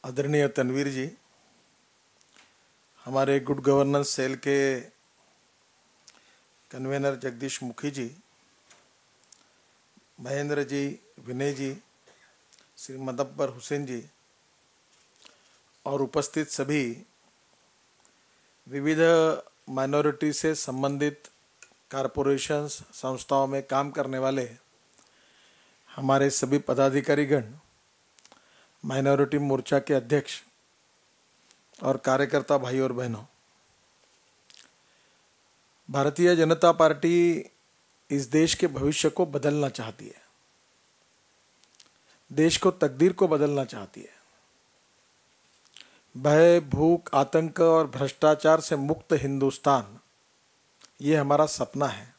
आदरणीय तनवीर जी, हमारे good governance cell के कन्वेनर जगदीश मुखी जी, महेंद्र जी, विनय जी, श्री मदब्बर हुसैन जी और उपस्थित सभी विविध माइनॉरिटी से संबंधित कॉरपोरेशंस संस्थाओं में काम करने वाले हमारे सभी पदाधिकारीगण, माइनॉरिटी मोर्चा के अध्यक्ष और कार्यकर्ता भाई और बहनों, भारतीय जनता पार्टी इस देश के भविष्य को बदलना चाहती है, देश को तकदीर को बदलना चाहती है। भय, भूख, आतंक और भ्रष्टाचार से मुक्त हिंदुस्तान, ये हमारा सपना है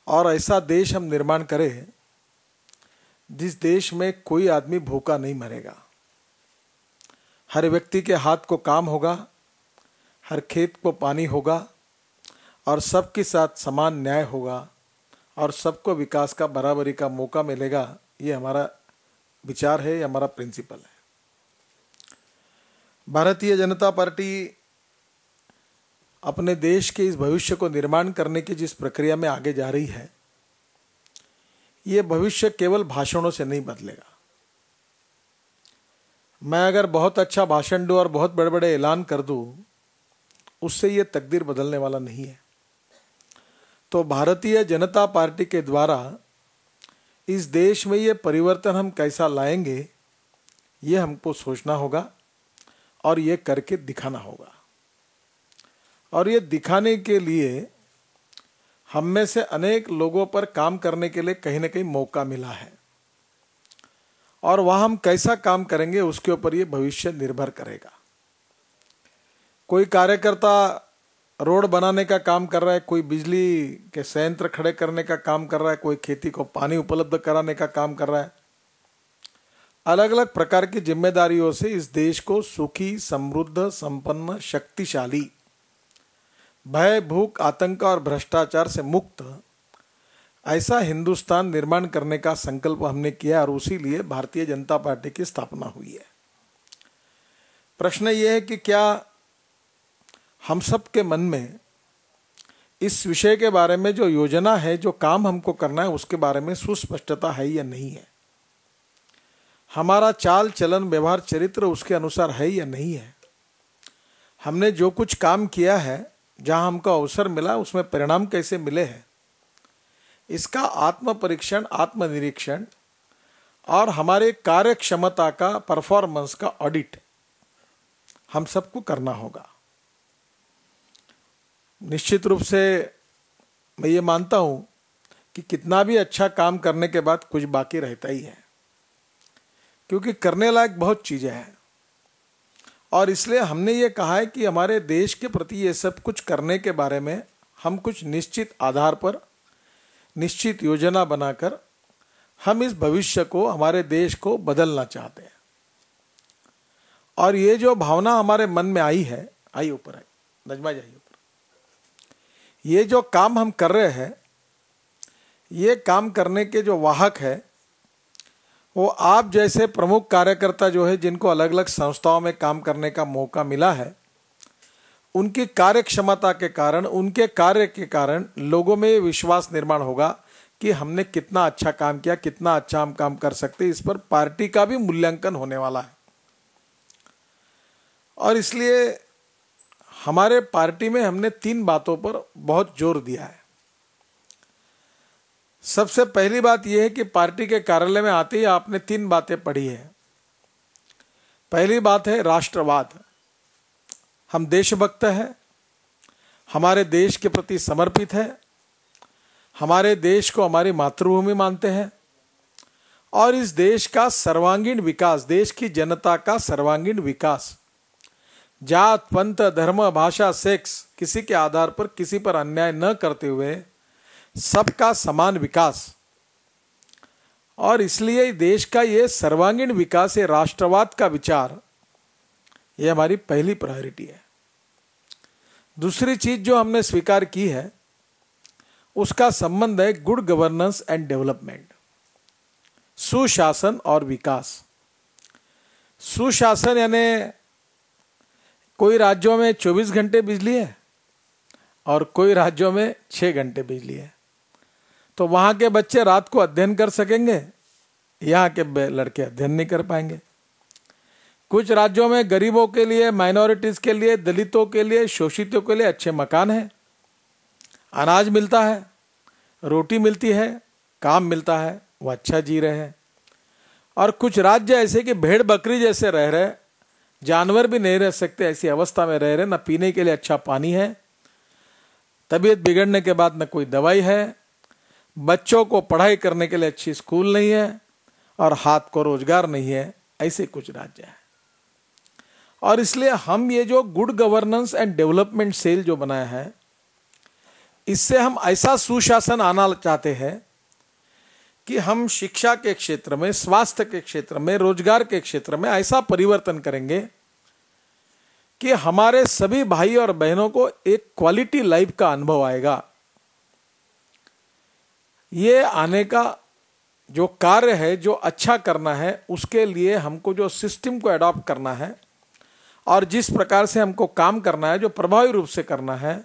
और ऐसा देश हम निर्माण करें जिस देश में कोई आदमी भूखा नहीं मरेगा, हर व्यक्ति के हाथ को काम होगा, हर खेत को पानी होगा और सबके साथ समान न्याय होगा और सबको विकास का बराबरी का मौका मिलेगा। ये हमारा विचार है, ये हमारा प्रिंसिपल है। भारतीय जनता पार्टी अपने देश के इस भविष्य को निर्माण करने की जिस प्रक्रिया में आगे जा रही है, ये भविष्य केवल भाषणों से नहीं बदलेगा। मैं अगर बहुत अच्छा भाषण दूं और बहुत बड़े बड़े ऐलान कर दूं, उससे ये तकदीर बदलने वाला नहीं है। तो भारतीय जनता पार्टी के द्वारा इस देश में ये परिवर्तन हम कैसा लाएंगे, ये हमको सोचना होगा और ये करके दिखाना होगा। और ये दिखाने के लिए हम में से अनेक लोगों पर काम करने के लिए कहीं ना कहीं मौका मिला है और वह हम कैसा काम करेंगे उसके ऊपर ये भविष्य निर्भर करेगा। कोई कार्यकर्ता रोड बनाने का काम कर रहा है, कोई बिजली के संयंत्र खड़े करने का काम कर रहा है, कोई खेती को पानी उपलब्ध कराने का काम कर रहा है। अलग अलग प्रकार की जिम्मेदारियों से इस देश को सुखी, समृद्ध, संपन्न, शक्तिशाली, भय, भूख, आतंक और भ्रष्टाचार से मुक्त ऐसा हिंदुस्तान निर्माण करने का संकल्प हमने किया और उसी लिए भारतीय जनता पार्टी की स्थापना हुई है। प्रश्न ये है कि क्या हम सब के मन में इस विषय के बारे में जो योजना है, जो काम हमको करना है, उसके बारे में सुस्पष्टता है या नहीं है? हमारा चाल चलन व्यवहार चरित्र उसके अनुसार है या नहीं है? हमने जो कुछ काम किया है, जहां हमको अवसर मिला, उसमें परिणाम कैसे मिले हैं, इसका आत्म परीक्षण, आत्मनिरीक्षण और हमारे कार्य क्षमता का, परफॉर्मेंस का ऑडिट हम सबको करना होगा। निश्चित रूप से मैं ये मानता हूं कि कितना भी अच्छा काम करने के बाद कुछ बाकी रहता ही है, क्योंकि करने लायक बहुत चीजें हैं। और इसलिए हमने ये कहा है कि हमारे देश के प्रति ये सब कुछ करने के बारे में हम कुछ निश्चित आधार पर, निश्चित योजना बनाकर हम इस भविष्य को, हमारे देश को बदलना चाहते हैं। और ये जो भावना हमारे मन में आई है, आई ऊपर है, नजमा जाइए ऊपर। ये जो काम हम कर रहे हैं, ये काम करने के जो वाहक है वो आप जैसे प्रमुख कार्यकर्ता जो है, जिनको अलग अलग संस्थाओं में काम करने का मौका मिला है, उनकी कार्य क्षमता के कारण, उनके कार्य के कारण लोगों में विश्वास निर्माण होगा कि हमने कितना अच्छा काम किया, कितना अच्छा हम काम कर सकते हैं। इस पर पार्टी का भी मूल्यांकन होने वाला है। और इसलिए हमारे पार्टी में हमने 3 बातों पर बहुत जोर दिया है। सबसे पहली बात यह है कि पार्टी के कार्यालय में आते ही आपने 3 बातें पढ़ी है। पहली बात है राष्ट्रवाद। हम देशभक्त हैं, हमारे देश के प्रति समर्पित है, हमारे देश को हमारी मातृभूमि मानते हैं और इस देश का सर्वांगीण विकास, देश की जनता का सर्वांगीण विकास, जात, पंथ, धर्म, भाषा, सेक्स, किसी के आधार पर किसी पर अन्याय न करते हुए सबका समान विकास, और इसलिए देश का ये सर्वांगीण विकास, ये राष्ट्रवाद का विचार, ये हमारी पहली प्रायोरिटी है। दूसरी चीज जो हमने स्वीकार की है, उसका संबंध है गुड गवर्नेंस एंड डेवलपमेंट, सुशासन और विकास। सुशासन यानी कोई राज्यों में 24 घंटे बिजली है और कोई राज्यों में 6 घंटे बिजली है, तो वहां के बच्चे रात को अध्ययन कर सकेंगे, यहाँ के लड़के अध्ययन नहीं कर पाएंगे। कुछ राज्यों में गरीबों के लिए, माइनॉरिटीज के लिए, दलितों के लिए, शोषितों के लिए अच्छे मकान हैं, अनाज मिलता है, रोटी मिलती है, काम मिलता है, वो अच्छा जी रहे हैं। और कुछ राज्य ऐसे कि भेड़ बकरी जैसे रह रहे, जानवर भी नहीं रह सकते ऐसी अवस्था में रह रहे, न पीने के लिए अच्छा पानी है, तबीयत बिगड़ने के बाद न कोई दवाई है, बच्चों को पढ़ाई करने के लिए अच्छी स्कूल नहीं है और हाथ को रोजगार नहीं है, ऐसे कुछ राज्य हैं। और इसलिए हम ये जो good governance and development cell जो बनाया है, इससे हम ऐसा सुशासन आना चाहते हैं कि हम शिक्षा के क्षेत्र में, स्वास्थ्य के क्षेत्र में, रोजगार के क्षेत्र में ऐसा परिवर्तन करेंगे कि हमारे सभी भाई और बहनों को एक क्वालिटी लाइफ का अनुभव आएगा। ये आने का जो कार्य है, जो अच्छा करना है, उसके लिए हमको जो सिस्टम को अडॉप्ट करना है और जिस प्रकार से हमको काम करना है, जो प्रभावी रूप से करना है,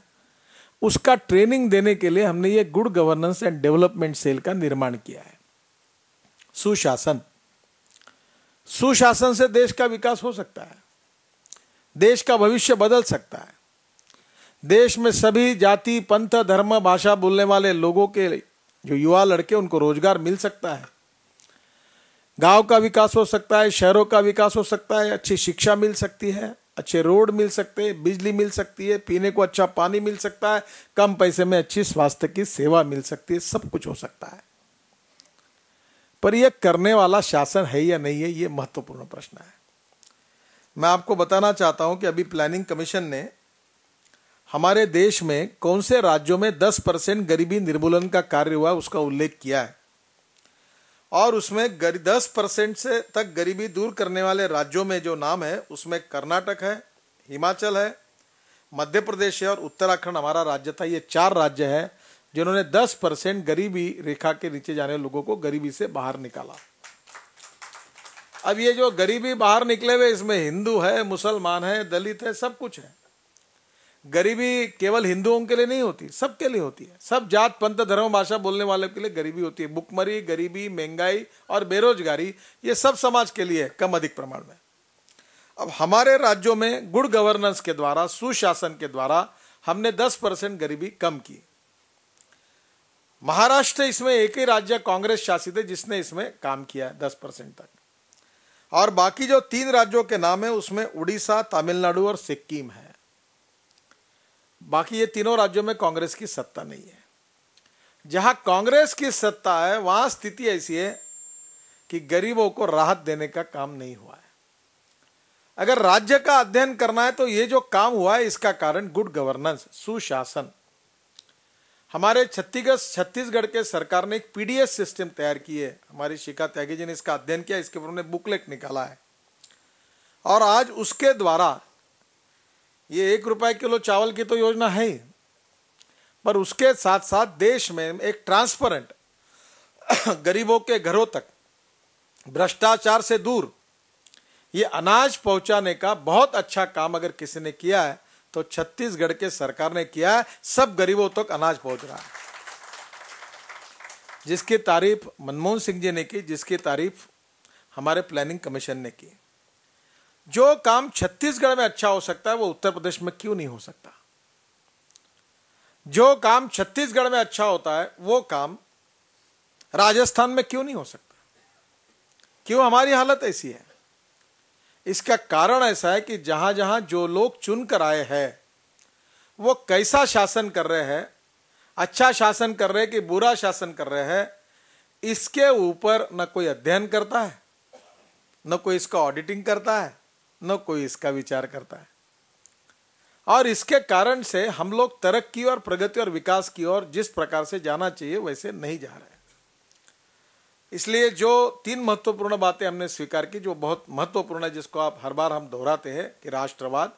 उसका ट्रेनिंग देने के लिए हमने ये good governance and development cell का निर्माण किया है। सुशासन, सुशासन से देश का विकास हो सकता है, देश का भविष्य बदल सकता है। देश में सभी जाति, पंथ, धर्म, भाषा बोलने वाले लोगों के जो युवा लड़के, उनको रोजगार मिल सकता है, गांव का विकास हो सकता है, शहरों का विकास हो सकता है, अच्छी शिक्षा मिल सकती है, अच्छे रोड मिल सकते हैं, बिजली मिल सकती है, पीने को अच्छा पानी मिल सकता है, कम पैसे में अच्छी स्वास्थ्य की सेवा मिल सकती है, सब कुछ हो सकता है। पर यह करने वाला शासन है या नहीं है, यह महत्वपूर्ण प्रश्न है। मैं आपको बताना चाहता हूं कि अभी प्लानिंग कमीशन ने हमारे देश में कौन से राज्यों में 10% गरीबी निर्मूलन का कार्य हुआ उसका उल्लेख किया है, और उसमें 10% से तक गरीबी दूर करने वाले राज्यों में जो नाम है, उसमें कर्नाटक है, हिमाचल है, मध्य प्रदेश है और उत्तराखंड हमारा राज्य था। ये 4 राज्य हैं जिन्होंने 10% गरीबी रेखा के नीचे जाने वाले लोगों को गरीबी से बाहर निकाला। अब ये जो गरीबी बाहर निकले हुए, इसमें हिंदू है, मुसलमान है, दलित है, सब कुछ है। गरीबी केवल हिंदुओं के लिए नहीं होती, सबके लिए होती है। सब जात, पंथ, धर्म, भाषा बोलने वाले के लिए गरीबी होती है। भुखमरी, गरीबी, महंगाई और बेरोजगारी, ये सब समाज के लिए कम अधिक प्रमाण में। अब हमारे राज्यों में गुड गवर्नेंस के द्वारा, सुशासन के द्वारा हमने 10% गरीबी कम की। महाराष्ट्र इसमें एक ही राज्य कांग्रेस शासित है जिसने इसमें काम किया है 10% तक, और बाकी जो 3 राज्यों के नाम है उसमें उड़ीसा, तमिलनाडु और सिक्किम है। बाकी ये तीनों राज्यों में कांग्रेस की सत्ता नहीं है। जहां कांग्रेस की सत्ता है वहां स्थिति ऐसी है कि गरीबों को राहत देने का काम नहीं हुआ है। अगर राज्य का अध्ययन करना है तो ये जो काम हुआ है इसका कारण गुड गवर्नेंस, सुशासन। हमारे छत्तीसगढ़ के सरकार ने एक पीडीएस सिस्टम तैयार की है। हमारी शिखा त्यागी जी ने इसका अध्ययन किया, इसके ऊपर उन्होंने बुकलेट निकाला है, और आज उसके द्वारा ये 1 रुपए किलो चावल की तो योजना है ही, पर उसके साथ साथ देश में एक ट्रांसपेरेंट, गरीबों के घरों तक भ्रष्टाचार से दूर ये अनाज पहुंचाने का बहुत अच्छा काम अगर किसी ने किया है तो छत्तीसगढ़ के सरकार ने किया है। सब गरीबों तक अनाज पहुंच रहा है, जिसकी तारीफ मनमोहन सिंह जी ने की, जिसकी तारीफ हमारे प्लानिंग कमीशन ने की। जो काम छत्तीसगढ़ में अच्छा हो सकता है वो उत्तर प्रदेश में क्यों नहीं हो सकता? जो काम छत्तीसगढ़ में अच्छा होता है वो काम राजस्थान में क्यों नहीं हो सकता? क्यों हमारी हालत ऐसी है? इसका कारण ऐसा है कि जहां जहां जो लोग चुनकर आए हैं वो कैसा शासन कर रहे हैं, अच्छा शासन कर रहे हैं कि बुरा शासन कर रहे हैं, इसके ऊपर न कोई अध्ययन करता है, न कोई इसका ऑडिटिंग करता है, न कोई इसका विचार करता है। और इसके कारण से हम लोग तरक्की और प्रगति और विकास की ओर जिस प्रकार से जाना चाहिए वैसे नहीं जा रहे। इसलिए जो 3 महत्वपूर्ण बातें हमने स्वीकार की, जो बहुत महत्वपूर्ण है, जिसको आप हर बार हम दोहराते हैं कि राष्ट्रवाद,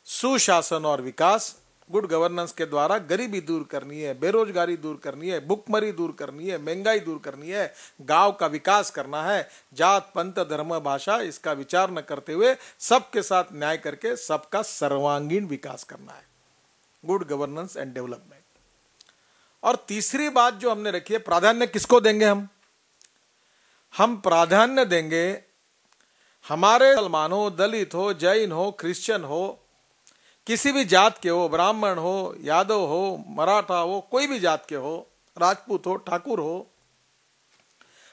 सुशासन और विकास, गुड गवर्नेंस के द्वारा गरीबी दूर करनी है, बेरोजगारी दूर करनी है, भुखमरी दूर करनी है, महंगाई दूर करनी है, गांव का विकास करना है, जात पंथ धर्म भाषा इसका विचार न करते हुए सबके साथ न्याय करके सबका सर्वांगीण विकास करना है, गुड गवर्नेंस एंड डेवलपमेंट। और तीसरी बात जो हमने रखी है, प्राधान्य किसको देंगे हम प्राधान्य देंगे हमारे मुसलमान हो, दलित हो, जैन हो, क्रिश्चियन हो, किसी भी जात के हो, ब्राह्मण हो, यादव हो, मराठा हो, कोई भी जात के हो, राजपूत हो, ठाकुर हो,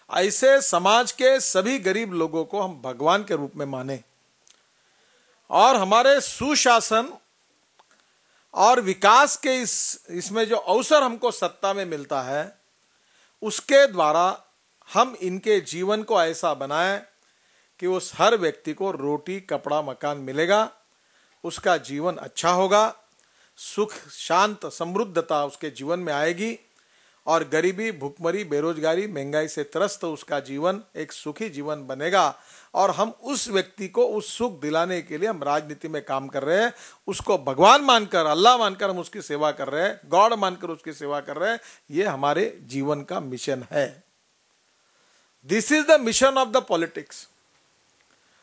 ऐसे समाज के सभी गरीब लोगों को हम भगवान के रूप में माने और हमारे सुशासन और विकास के इसमें जो अवसर हमको सत्ता में मिलता है उसके द्वारा हम इनके जीवन को ऐसा बनाएं कि उस हर व्यक्ति को रोटी, कपड़ा, मकान मिलेगा, उसका जीवन अच्छा होगा, सुख, शांत, समृद्धता उसके जीवन में आएगी और गरीबी, भुखमरी, बेरोजगारी, महंगाई से त्रस्त उसका जीवन एक सुखी जीवन बनेगा। और हम उस व्यक्ति को उस सुख दिलाने के लिए हम राजनीति में काम कर रहे हैं, उसको भगवान मानकर, अल्लाह मानकर हम उसकी सेवा कर रहे हैं, गॉड मानकर उसकी सेवा कर रहे हैं। ये हमारे जीवन का मिशन है। This is the mission of the politics.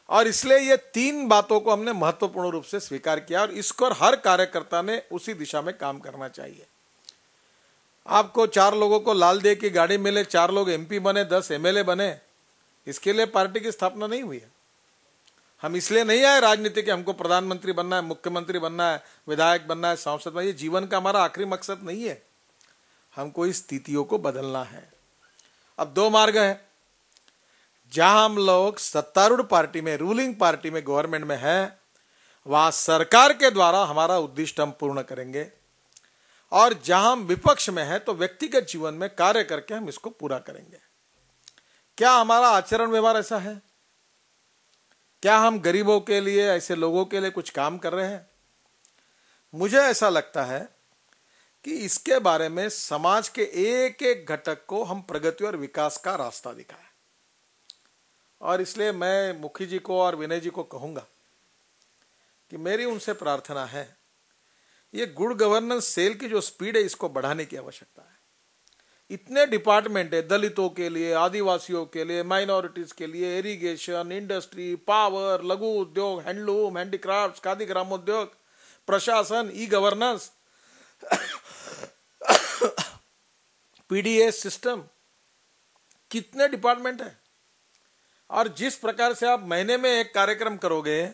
और इसलिए ये तीन बातों को हमने महत्वपूर्ण रूप से स्वीकार किया और इसको हर कार्यकर्ता ने उसी दिशा में काम करना चाहिए। आपको 4 लोगों को लाल दे की गाड़ी मिले, 4 लोग एमपी बने, 10 एमएलए बने, इसके लिए पार्टी की स्थापना नहीं हुई है। हम इसलिए नहीं आए राजनीति के हमको प्रधानमंत्री बनना है, मुख्यमंत्री बनना है, विधायक बनना है, सांसद बनना है। ये जीवन का हमारा आखिरी मकसद नहीं है। हमको इस स्थितियों को बदलना है। अब 2 मार्ग है। जहां हम लोग सत्तारूढ़ पार्टी में, रूलिंग पार्टी में, गवर्नमेंट में है, वहां सरकार के द्वारा हमारा उद्दिष्ट हम पूर्ण करेंगे और जहां हम विपक्ष में है तो व्यक्तिगत जीवन में कार्य करके हम इसको पूरा करेंगे। क्या हमारा आचरण व्यवहार ऐसा है? क्या हम गरीबों के लिए, ऐसे लोगों के लिए कुछ काम कर रहे हैं? मुझे ऐसा लगता है कि इसके बारे में समाज के एक एक घटक को हम प्रगति और विकास का रास्ता दिखाएं। और इसलिए मैं मुखी जी को और विनय जी को कहूंगा कि मेरी उनसे प्रार्थना है, ये गुड गवर्नेंस सेल की जो स्पीड है इसको बढ़ाने की आवश्यकता है। इतने डिपार्टमेंट है दलितों के लिए, आदिवासियों के लिए, माइनॉरिटीज के लिए, इरिगेशन, इंडस्ट्री, पावर, लघु उद्योग, हैंडलूम, हैंडीक्राफ्ट, खादी ग्रामोद्योग, प्रशासन, ई गवर्नेंस, पीडीएस सिस्टम, कितने डिपार्टमेंट है। और जिस प्रकार से आप महीने में एक कार्यक्रम करोगे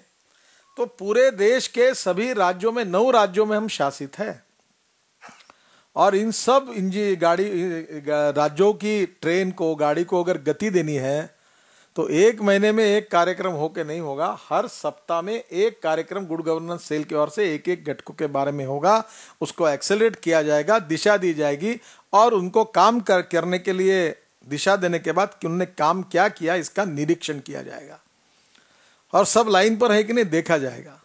तो पूरे देश के सभी राज्यों में, 9 राज्यों में हम शासित हैं और इन सब गाड़ी राज्यों की ट्रेन को, गाड़ी को अगर गति देनी है तो एक महीने में एक कार्यक्रम होके नहीं होगा। हर सप्ताह में एक कार्यक्रम गुड गवर्नेंस सेल की ओर से एक एक घटकों के बारे में होगा, उसको एक्सेलरेट किया जाएगा, दिशा दी जाएगी और उनको काम करने के लिए दिशा देने के बाद कि उन्होंने काम क्या किया इसका निरीक्षण किया जाएगा और सब लाइन पर है कि नहीं देखा जाएगा।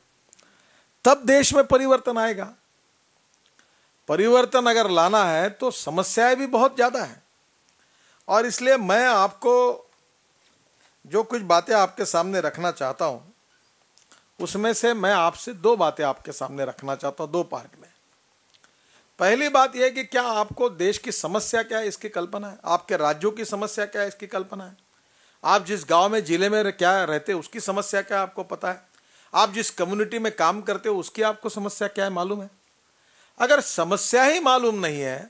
तब देश में परिवर्तन आएगा। परिवर्तन अगर लाना है तो समस्याएं भी बहुत ज्यादा हैं और इसलिए मैं आपको जो कुछ बातें आपके सामने रखना चाहता हूं उसमें से मैं आपसे 2 बातें आपके सामने रखना चाहता हूं 2 पार्ट में। पहली बात यह है कि क्या आपको देश की समस्या क्या है इसकी कल्पना है? आपके राज्यों की समस्या क्या है इसकी कल्पना है? आप जिस गांव में, जिले में क्या रहते हैं उसकी समस्या क्या है आपको पता है? आप जिस कम्युनिटी में काम करते हो उसकी आपको समस्या क्या है मालूम है? अगर समस्या ही मालूम नहीं है,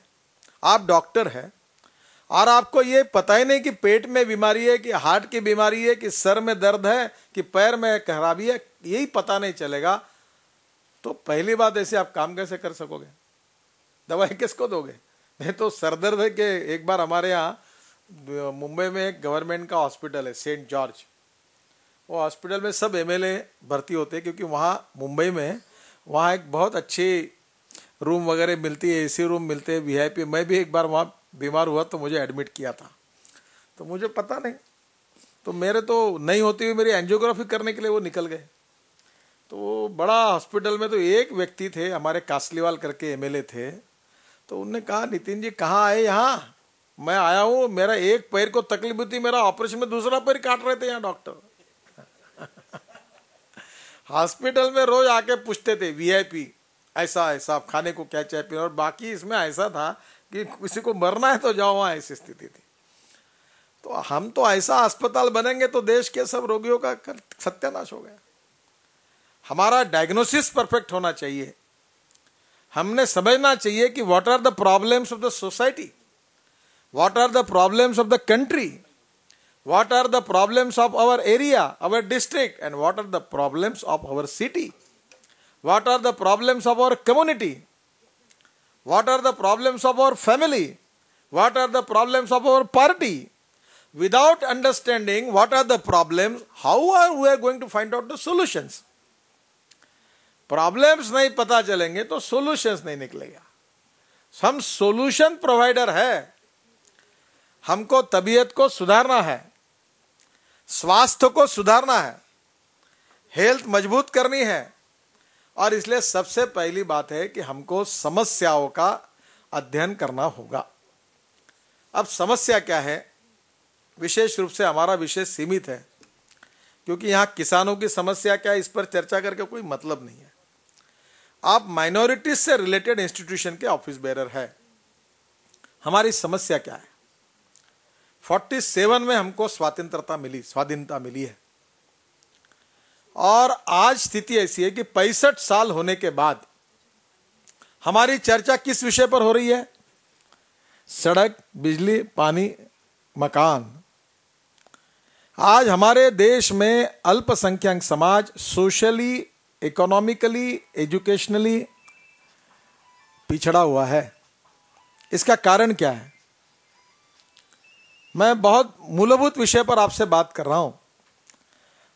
आप डॉक्टर हैं और आपको ये पता ही नहीं कि पेट में बीमारी है, कि हार्ट की बीमारी है, कि सर में दर्द है, कि पैर में खराबी है, यही पता नहीं चलेगा तो पहली बात ऐसे आप काम कैसे कर सकोगे? दवाई किसको दोगे? नहीं तो सर दर्द है कि एक बार हमारे यहाँ मुंबई में एक गवर्नमेंट का हॉस्पिटल है सेंट जॉर्ज, वो हॉस्पिटल में सब एमएलए भर्ती होते हैं क्योंकि वहाँ मुंबई में वहाँ एक बहुत अच्छी रूम वगैरह मिलती है, एसी रूम मिलते हैं, वीआईपी। मैं भी एक बार वहाँ बीमार हुआ तो मुझे एडमिट किया था, तो मुझे पता नहीं, तो मेरे तो नहीं होती हुई मेरी एंजियोग्राफी करने के लिए वो निकल गए। तो बड़ा हॉस्पिटल में तो एक व्यक्ति थे हमारे कासलीवाल करके एमएलए थे, तो उन्होंने कहा नितिन जी कहाँ आए यहाँ? मैं आया हूँ, मेरा एक पैर को तकलीफ थी, मेरा ऑपरेशन में दूसरा पैर काट रहे थे यहाँ डॉक्टर। हॉस्पिटल में रोज आके पूछते थे वीआईपी, ऐसा ऐसा, आप खाने को क्या चाहिए पीना, और बाकी इसमें ऐसा था कि किसी को मरना है तो जाओ वहाँ, ऐसी स्थिति थी। तो हम तो ऐसा अस्पताल बनेंगे तो देश के सब रोगियों का सत्यानाश हो गया। हमारा डायग्नोसिस परफेक्ट होना चाहिए। हमने समझना चाहिए कि what are the problems of the society, what are the problems of the country, what are the problems of our area, our district, and what are the problems of our city, what are the problems of our community, what are the problems of our family, what are the problems of our party. Without understanding what are the problems, how are we going to find out the solutions? Problems नहीं पता चलेंगे तो solutions नहीं निकलेगा। हम solution provider है। हमको तबीयत को सुधारना है, स्वास्थ्य को सुधारना है, हेल्थ मजबूत करनी है, और इसलिए सबसे पहली बात है कि हमको समस्याओं का अध्ययन करना होगा। अब समस्या क्या है, विशेष रूप से हमारा विषय सीमित है, क्योंकि यहाँ किसानों की समस्या क्या है इस पर चर्चा करके कोई मतलब नहीं है। आप माइनॉरिटीज से रिलेटेड इंस्टीट्यूशन के ऑफिस बेरर है। हमारी समस्या क्या है? 47 में हमको स्वाधीनता मिली है, और आज स्थिति ऐसी है कि 65 साल होने के बाद हमारी चर्चा किस विषय पर हो रही है? सड़क, बिजली, पानी, मकान। आज हमारे देश में अल्पसंख्यक समाज सोशली, इकोनॉमिकली, एजुकेशनली पिछड़ा हुआ है। इसका कारण क्या है? मैं बहुत मूलभूत विषय पर आपसे बात कर रहा हूं।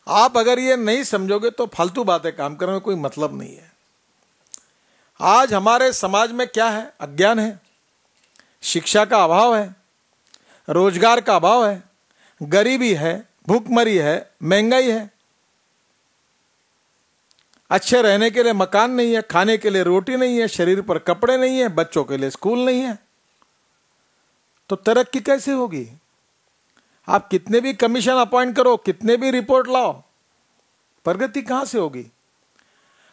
आप अगर ये नहीं समझोगे तो फालतू बातें काम करने में कोई मतलब नहीं है। आज हमारे समाज में क्या है? अज्ञान है, शिक्षा का अभाव है, रोजगार का अभाव है, गरीबी है, भूखमरी है, महंगाई है, अच्छे रहने के लिए मकान नहीं है, खाने के लिए रोटी नहीं है, शरीर पर कपड़े नहीं है, बच्चों के लिए स्कूल नहीं है। तो तरक्की कैसे होगी? आप कितने भी कमीशन अपॉइंट करो, कितने भी रिपोर्ट लाओ, प्रगति कहां से होगी?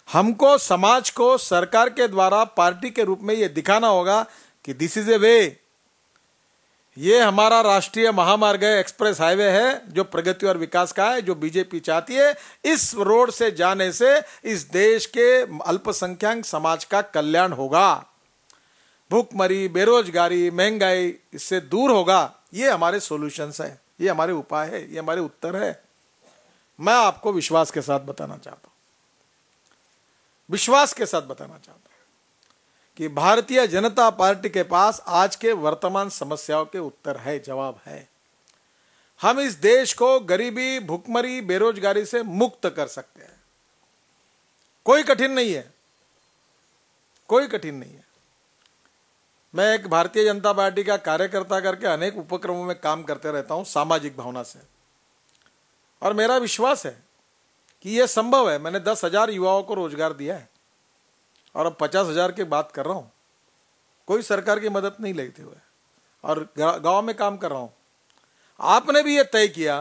हमको समाज को सरकार के द्वारा पार्टी के रूप में यह दिखाना होगा कि दिस इज ए वे। ये हमारा राष्ट्रीय महामार्ग है, एक्सप्रेस हाईवे है, जो प्रगति और विकास का है, जो बीजेपी चाहती है। इस रोड से जाने से इस देश के अल्पसंख्यक समाज का कल्याण होगा, भूखमरी, बेरोजगारी, महंगाई इससे दूर होगा। ये हमारे सॉल्यूशंस है, ये हमारे उपाय है, ये हमारे उत्तर है। मैं आपको विश्वास के साथ बताना चाहता हूं, विश्वास के साथ बताना चाहता हूं कि भारतीय जनता पार्टी के पास आज के वर्तमान समस्याओं के उत्तर है, जवाब है। हम इस देश को गरीबी, भूखमरी, बेरोजगारी से मुक्त कर सकते हैं। कोई कठिन नहीं है, कोई कठिन नहीं है। मैं एक भारतीय जनता पार्टी का कार्यकर्ता करके अनेक उपक्रमों में काम करते रहता हूं सामाजिक भावना से, और मेरा विश्वास है कि यह संभव है। मैंने 10,000 युवाओं को रोजगार दिया है, और अब 50,000 की बात कर रहा हूं, कोई सरकार की मदद नहीं लेते हुए, और गांव में काम कर रहा हूं। आपने भी यह तय किया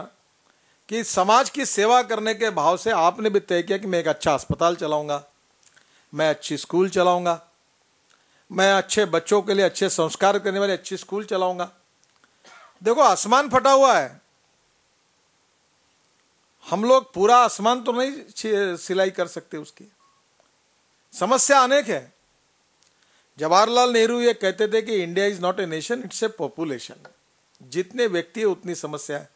कि समाज की सेवा करने के भाव से आपने भी तय किया कि मैं एक अच्छा अस्पताल चलाऊंगा, मैं अच्छी स्कूल चलाऊंगा, मैं अच्छे बच्चों के लिए अच्छे संस्कार करने वाले अच्छी स्कूल चलाऊंगा। देखो, आसमान फटा हुआ है, हम लोग पूरा आसमान तो नहीं सिलाई कर सकते, उसकी समस्या अनेक है। जवाहरलाल नेहरू ये कहते थे कि India is not a nation, it's a population. जितने व्यक्ति है उतनी समस्या है।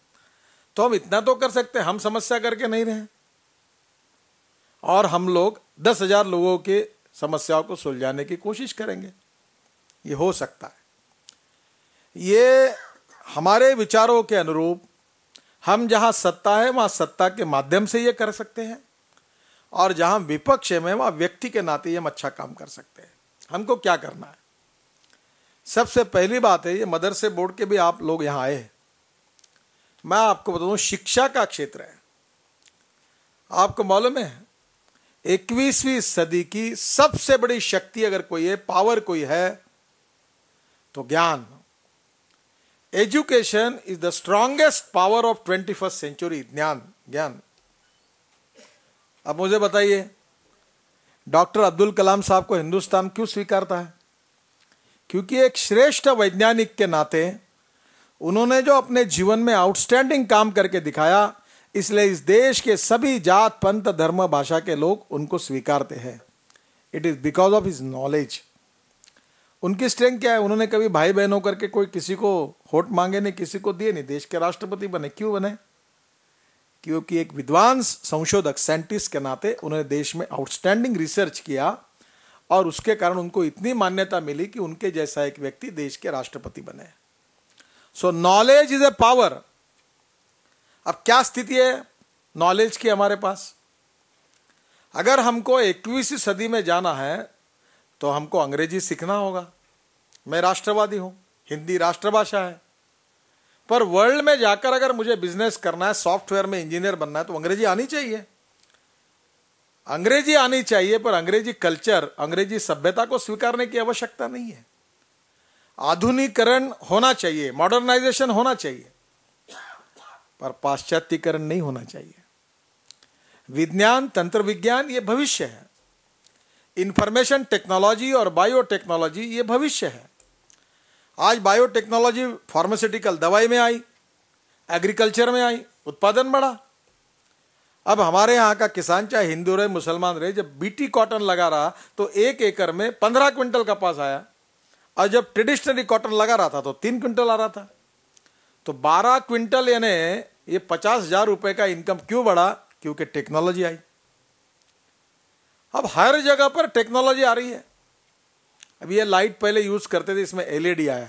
तो हम इतना तो कर सकते हैं, हम समस्या करके नहीं रहे, और हम लोग 10,000 लोगों के समस्याओं को सुलझाने की कोशिश करेंगे। ये हो सकता है। ये हमारे विचारों के अनुरूप हम जहां सत्ता है वहां सत्ता के माध्यम से ये कर सकते हैं, और जहां विपक्ष है वहां व्यक्ति के नाते हम अच्छा काम कर सकते हैं। हमको क्या करना है? सबसे पहली बात है, ये मदरसे बोर्ड के भी आप लोग यहां आए हैं, मैं आपको बता दूं, शिक्षा का क्षेत्र है। आपको मालूम है 21वीं सदी की सबसे बड़ी शक्ति अगर कोई है, पावर कोई है, तो ज्ञान। Education is the strongest power of 21st century. ज्ञान। अब मुझे बताइए, डॉक्टर अब्दुल कलाम साहब को हिंदुस्तान क्यों स्वीकारता है? क्योंकि एक श्रेष्ठ वैज्ञानिक के नाते उन्होंने जो अपने जीवन में आउटस्टैंडिंग काम करके दिखाया, इसलिए इस देश के सभी जात, पंथ, धर्म, भाषा के लोग उनको स्वीकारते हैं। It is because of his knowledge. उनकी स्ट्रेंथ क्या है? उन्होंने कभी भाई बहनों करके कोई किसी को वोट मांगे नहीं, किसी को दिए नहीं, देश के राष्ट्रपति बने। क्यों बने? क्योंकि एक विद्वान संशोधक, साइंटिस्ट के नाते उन्होंने देश में आउटस्टैंडिंग रिसर्च किया और उसके कारण उनको इतनी मान्यता मिली कि उनके जैसा एक व्यक्ति देश के राष्ट्रपति बने। सो नॉलेज इज ए पावर। अब क्या स्थिति है नॉलेज की हमारे पास? अगर हमको 21वीं सदी में जाना है तो हमको अंग्रेजी सीखना होगा। मैं राष्ट्रवादी हूं, हिंदी राष्ट्रभाषा है, पर वर्ल्ड में जाकर अगर मुझे बिजनेस करना है, सॉफ्टवेयर में इंजीनियर बनना है, तो अंग्रेजी आनी चाहिए। अंग्रेजी आनी चाहिए, पर अंग्रेजी कल्चर, अंग्रेजी सभ्यता को स्वीकारने की आवश्यकता नहीं है। आधुनिकीकरण होना चाहिए, मॉडर्नाइजेशन होना चाहिए, पर पाश्चात्यकरण नहीं होना चाहिए। विज्ञान, तंत्र विज्ञान ये भविष्य है। इंफॉर्मेशन टेक्नोलॉजी और बायोटेक्नोलॉजी ये भविष्य है। आज बायोटेक्नोलॉजी फार्मास्यूटिकल दवाई में आई, एग्रीकल्चर में आई, उत्पादन बढ़ा। अब हमारे यहाँ का किसान चाहे हिंदू रहे, मुसलमान रहे, जब बीटी कॉटन लगा रहा तो 1 एकड़ में 15 क्विंटल कपास आया, और जब ट्रेडिशनली कॉटन लगा रहा था तो 3 क्विंटल आ रहा था। तो 12 क्विंटल यानी ये 50,000 रुपए का इनकम क्यों बढ़ा? क्योंकि टेक्नोलॉजी आई। अब हर जगह पर टेक्नोलॉजी आ रही है। अब ये लाइट पहले यूज करते थे, इसमें एलईडी आया,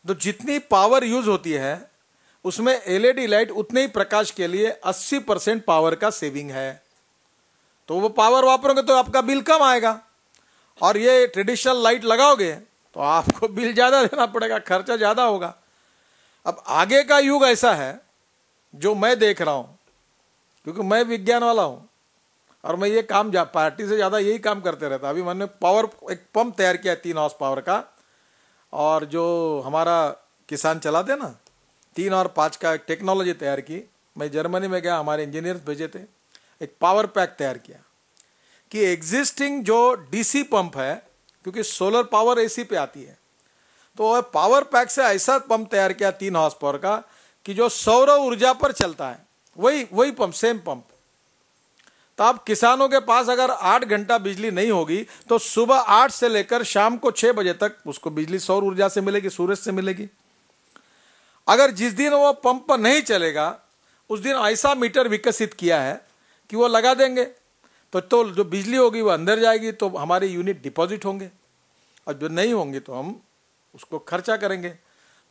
तो जितनी पावर यूज होती है उसमें एलईडी लाइट उतने ही प्रकाश के लिए 80% पावर का सेविंग है। तो वो पावर वापरोगे तो आपका बिल कम आएगा, और ये ट्रेडिशनल लाइट लगाओगे तो आपको बिल ज्यादा देना पड़ेगा, खर्चा ज्यादा होगा। अब आगे का युग ऐसा है जो मैं देख रहा हूं, क्योंकि मैं विज्ञान वाला हूं और मैं ये काम पार्टी से ज्यादा यही काम करते रहता। अभी मैंने एक पंप तैयार किया 3 हॉर्स पावर का, और जो हमारा किसान चलाते ना 3 और 5 का टेक्नोलॉजी तैयार की। मैं जर्मनी में गया, हमारे इंजीनियर्स भेजे थे, एक पावर पैक तैयार किया कि एग्जिस्टिंग जो डीसी पंप है, क्योंकि सोलर पावर एसी पे आती है, तो पावर पैक से ऐसा पंप तैयार किया 3 हॉर्स पावर का कि जो सौर ऊर्जा पर चलता है, वही पंप, सेम पंप। तो अब किसानों के पास अगर 8 घंटा बिजली नहीं होगी तो सुबह 8 से लेकर शाम को 6 बजे तक उसको बिजली सौर ऊर्जा से मिलेगी, सूरज से मिलेगी। अगर जिस दिन वो पंप नहीं चलेगा उस दिन ऐसा मीटर विकसित किया है कि वो लगा देंगे तो जो बिजली होगी वो अंदर जाएगी, तो हमारे यूनिट डिपॉजिट होंगे, और जो नहीं होंगे तो हम उसको खर्चा करेंगे।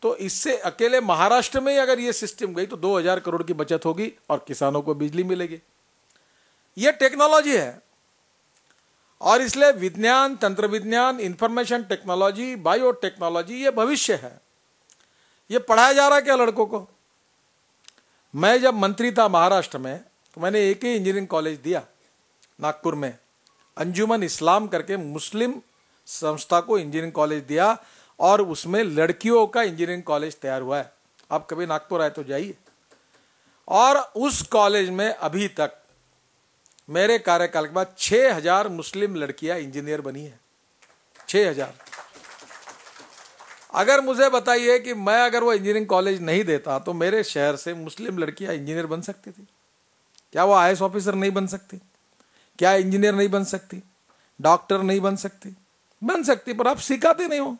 तो इससे अकेले महाराष्ट्र में ही अगर ये सिस्टम गई तो 2000 करोड़ की बचत होगी और किसानों को बिजली मिलेगी। ये टेक्नोलॉजी है, और इसलिए विज्ञान, तंत्र विज्ञान, इंफॉर्मेशन टेक्नोलॉजी, बायोटेक्नोलॉजी ये भविष्य है। ये पढ़ाया जा रहा है क्या लड़कों को? मैं जब मंत्री था महाराष्ट्र में तो मैंने एक ही इंजीनियरिंग कॉलेज दिया नागपुर में, अंजुमन इस्लाम करके मुस्लिम संस्था को इंजीनियरिंग कॉलेज दिया, और उसमें लड़कियों का इंजीनियरिंग कॉलेज तैयार हुआ है। आप कभी नागपुर आए तो जाइए। और उस कॉलेज में अभी तक मेरे कार्यकाल के बाद 6000 मुस्लिम लड़कियां इंजीनियर बनी है। 6000। अगर मुझे बताइए कि मैं अगर वो इंजीनियरिंग कॉलेज नहीं देता तो मेरे शहर से मुस्लिम लड़कियां इंजीनियर बन सकती थी क्या? वो आईएएस ऑफिसर नहीं बन सकती क्या? इंजीनियर नहीं बन सकती? डॉक्टर नहीं बन सकती? बन सकती, पर आप सिखाते नहीं हो।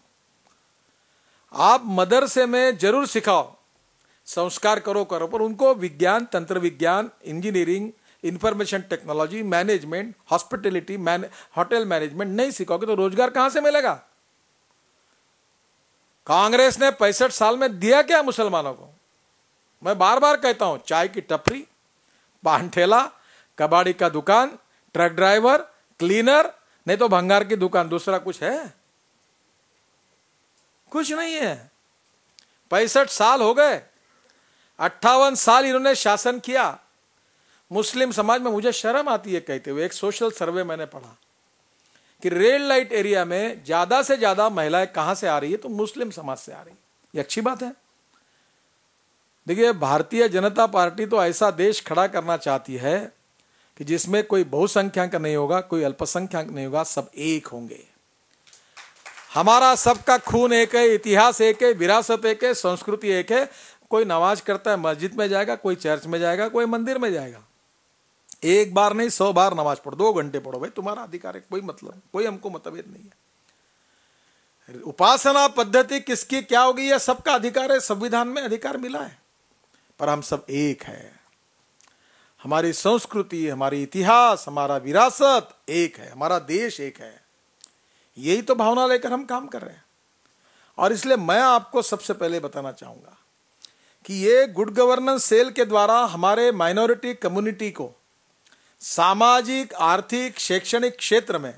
आप मदरसे में जरूर सिखाओ, संस्कार करो, पर उनको विज्ञान, तंत्र विज्ञान, engineering, information technology, management, hospitality, hotel management नहीं सिखाओगे तो रोजगार कहां से मिलेगा? कांग्रेस ने 65 साल में दिया क्या मुसलमानों को? मैं बार बार कहता हूं, चाय की टपरी, पान ठेला, कबाड़ी का दुकान, ट्रक ड्राइवर, क्लीनर, नहीं तो भंगार की दुकान, दूसरा कुछ है? कुछ नहीं है। 65 साल हो गए, 58 साल इन्होंने शासन किया। मुस्लिम समाज में मुझे शर्म आती है कहते हुए, एक सोशल सर्वे मैंने पढ़ा कि रेड लाइट एरिया में ज्यादा से ज्यादा महिलाएं कहां से आ रही है? तो मुस्लिम समाज से आ रही है। ये अच्छी बात है। देखिए, भारतीय जनता पार्टी तो ऐसा देश खड़ा करना चाहती है कि जिसमें कोई बहुसंख्यक नहीं होगा, कोई अल्पसंख्यक नहीं होगा, सब एक होंगे। हमारा सबका खून एक है, इतिहास एक है, विरासत एक है, संस्कृति एक है। कोई नमाज करता है मस्जिद में जाएगा, कोई चर्च में जाएगा, कोई मंदिर में जाएगा। एक बार नहीं 100 बार नमाज पढ़ो, 2 घंटे पढ़ो, भाई तुम्हारा अधिकार है, कोई मतलब, कोई हमको मतभेद नहीं है। उपासना पद्धति किसकी क्या होगी, यह सबका अधिकार है, संविधान में अधिकार मिला है, पर हम सब एक है। हमारी संस्कृति, हमारी इतिहास, हमारा विरासत एक है, हमारा देश एक है। यही तो भावना लेकर हम काम कर रहे हैं। और इसलिए मैं आपको सबसे पहले बताना चाहूंगा कि ये गुड गवर्नेंस सेल के द्वारा हमारे माइनॉरिटी कम्युनिटी को सामाजिक, आर्थिक, शैक्षणिक क्षेत्र में,